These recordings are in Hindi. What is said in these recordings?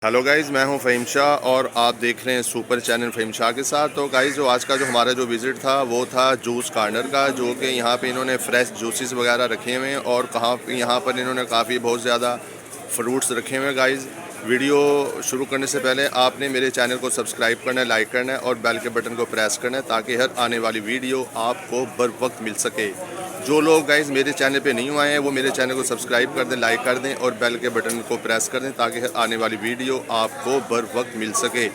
हेलो गाइज़, मैं हूं फ़हीम शाह और आप देख रहे हैं सुपर चैनल फ़हीम शाह के साथ। तो गाइज़ जो आज का जो हमारा जो विज़िट था वो था जूस कॉर्नर का, जो कि यहाँ पे इन्होंने फ्रेश जूसेस वगैरह रखे हुए हैं और कहाँ यहाँ पर इन्होंने काफ़ी बहुत ज़्यादा फ्रूट्स रखे हुए हैं। गाइज़ वीडियो शुरू करने से पहले आपने मेरे चैनल को सब्सक्राइब करना है, लाइक करना है और बेल के बटन को प्रेस करना है ताकि हर आने वाली वीडियो आपको बर वक्त मिल सके। जो लोग गाइज़ मेरे चैनल पे नहीं आए हैं वो मेरे चैनल को सब्सक्राइब कर दें, लाइक कर दें और बेल के बटन को प्रेस कर दें ताकि हर आने वाली वीडियो आपको बर वक्त मिल सके।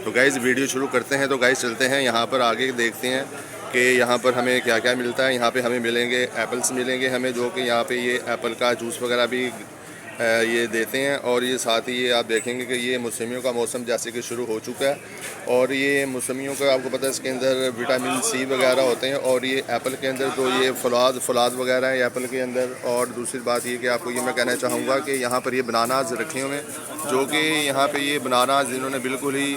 तो गाइज़ वीडियो शुरू करते हैं। तो गाइज़ चलते हैं यहाँ पर आगे, देखते हैं कि यहाँ पर हमें क्या क्या मिलता है। यहाँ पे हमें मिलेंगे एप्पल्स मिलेंगे हमें, जो कि यहाँ पे ये एप्पल का जूस वगैरह भी ये देते हैं। और ये साथ ही ये आप देखेंगे कि ये मौसमियों का मौसम जैसे कि शुरू हो चुका है और ये मौसमियों का आपको पता है इसके अंदर विटामिन सी वगैरह होते हैं। और ये एप्पल के अंदर तो ये फलाद वगैरह है एप्पल के अंदर। और दूसरी बात ये कि आपको ये मैं कहना चाहूँगा कि यहाँ पर ये बनानाज रखे हुए हैं, जो कि यहाँ पे ये बनानाज इन्होंने बिल्कुल ही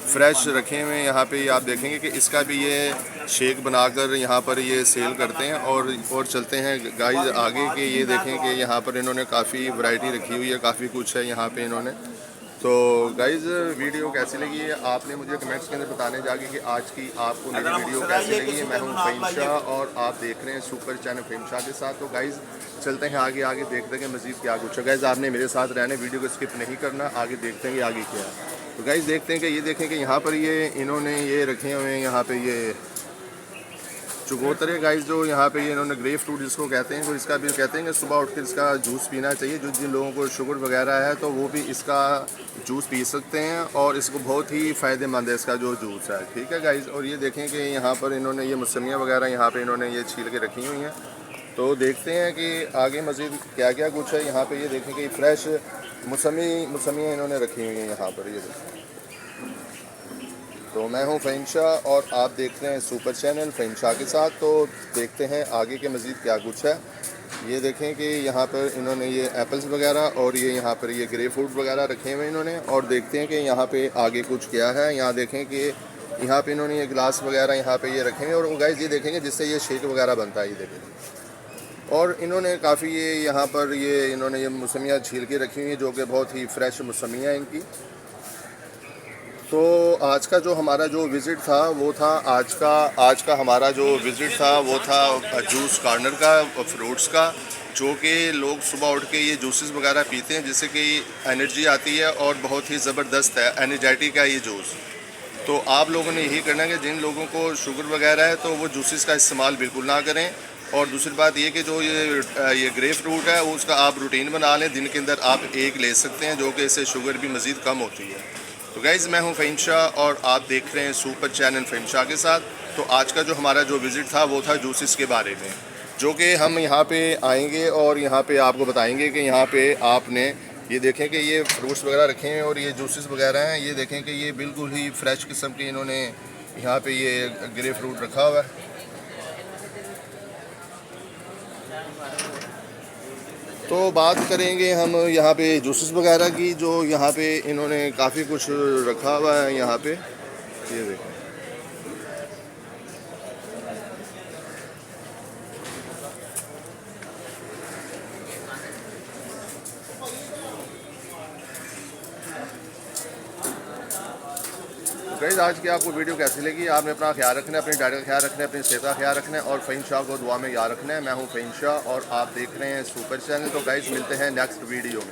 फ्रेश रखे हुए हैं। यहाँ पे ये आप देखेंगे कि इसका भी ये शेक बनाकर यहाँ पर ये सेल करते हैं। और चलते हैं गाइस आगे कि ये देखें कि यहाँ पर इन्होंने काफ़ी वैरायटी रखी हुई है, काफ़ी कुछ है यहाँ पे इन्होंने। तो गाइस वीडियो कैसी लगी है आपने मुझे कमेंट्स के अंदर बताने जाके कि आज की आपको मेरी वीडियो कैसी लगी है। मैं हूँ फ़हीम शाह और आप देख रहे हैं सुपर चैनल फ़हीम शाह के साथ। तो गाइस चलते हैं आगे देखते हैं मज़ीद क्या कुछ है। गाइस आपने मेरे साथ रहने, वीडियो को स्किप नहीं करना, आगे देखते हैं कि आगे क्या है। तो गाइस देखते हैं कि ये देखें कि यहाँ पर ये इन्होंने ये रखे हुए हैं, यहाँ पे ये चुकौतरे गाइस, जो यहाँ पे ये इन्होंने ग्रेप फ्रूट जिसको कहते हैं, तो इसका भी कहते हैं कि सुबह उठ कर इसका जूस पीना चाहिए। जो जिन लोगों को शुगर वगैरह है तो वो भी इसका जूस पी सकते हैं और इसको बहुत ही फ़ायदेमंद है इसका जो जूस है, ठीक है गाइस। और ये देखें कि यहाँ पर इन्होंने ये मौसमियाँ वगैरह यहाँ पर इन्होंने ये छील के रखी हुई हैं। तो देखते हैं कि आगे मज़ीद क्या क्या कुछ है। यहाँ पे ये देखें कि फ्रेश मौसमियाँ इन्होंने रखी हुई हैं यहाँ पर, ये देखें। तो मैं हूँ फ़हीम शाह और आप देख रहे हैं सुपर चैनल फ़हीम शाह के साथ। तो देखते हैं आगे के मज़ीद क्या कुछ है। ये देखें कि यहाँ पर इन्होंने ये एप्पल्स वगैरह और ये यहाँ पर ये ग्रेप फ्रूट वगैरह रखे हुए इन्होंने। और देखते हैं कि यहाँ पे आगे कुछ क्या है। यहाँ देखें कि यहाँ पे इन्होंने ये गिलास वगैरह यहाँ पे ये रखे हैं और गाइस ये देखेंगे जिससे ये शेक वगैरह बनता है, ये देखें। और इन्होंने काफ़ी ये यहाँ पर ये इन्होंने ये मौसमियाँ छील के रखी हुई हैं, जो कि बहुत ही फ्रेश मौसमियाँ हैं इनकी। तो आज का जो हमारा जो विज़िट था वो था आज का हमारा जो विज़िट था वो था जूस कॉर्नर का, फ्रूट्स का, जो कि लोग सुबह उठ के ये जूसेस वगैरह पीते हैं जिससे कि एनर्जी आती है और बहुत ही ज़बरदस्त है, एनर्जेटिक है ये जूस। तो आप लोगों ने यही करना है कि जिन लोगों को शुगर वगैरह है तो वो जूसेस का इस्तेमाल बिल्कुल ना करें। और दूसरी बात ये कि जो ये ग्रेप फ्रूट है उसका आप रूटीन बना लें, दिन के अंदर आप एक ले सकते हैं, जो कि इससे शुगर भी मज़ीद कम होती है। तो गाइज़ मैं हूं फ़हीम शाह और आप देख रहे हैं सुपर चैनल फ़हीम शाह के साथ। तो आज का जो हमारा जो विज़िट था वो था जूसेस के बारे में, जो कि हम यहाँ पे आएंगे और यहाँ पे आपको बताएंगे कि यहाँ पे आपने ये देखें कि ये फ्रूट्स वगैरह रखे हैं और ये जूसेस वगैरह हैं। ये देखें कि ये बिल्कुल ही फ्रेश किस्म के इन्होंने यहाँ पे ये ग्रेप फ्रूट रखा हुआ है। तो बात करेंगे हम यहाँ पे जूसेस वगैरह की, जो यहाँ पे इन्होंने काफ़ी कुछ रखा हुआ है यहाँ पे, ये देखो। गाइस आज की आपको वीडियो कैसी लगी? आपने अपना ख्याल रखना है, अपनी डाइट का ख्याल रखना है, अपनी सेहत का ख्याल रखना है और फ़हीम शाह को दुआ में याद रखना है। मैं हूँ फ़हीम शाह और आप देख रहे हैं सुपर चैनल। तो गाइस मिलते हैं नेक्स्ट वीडियो में।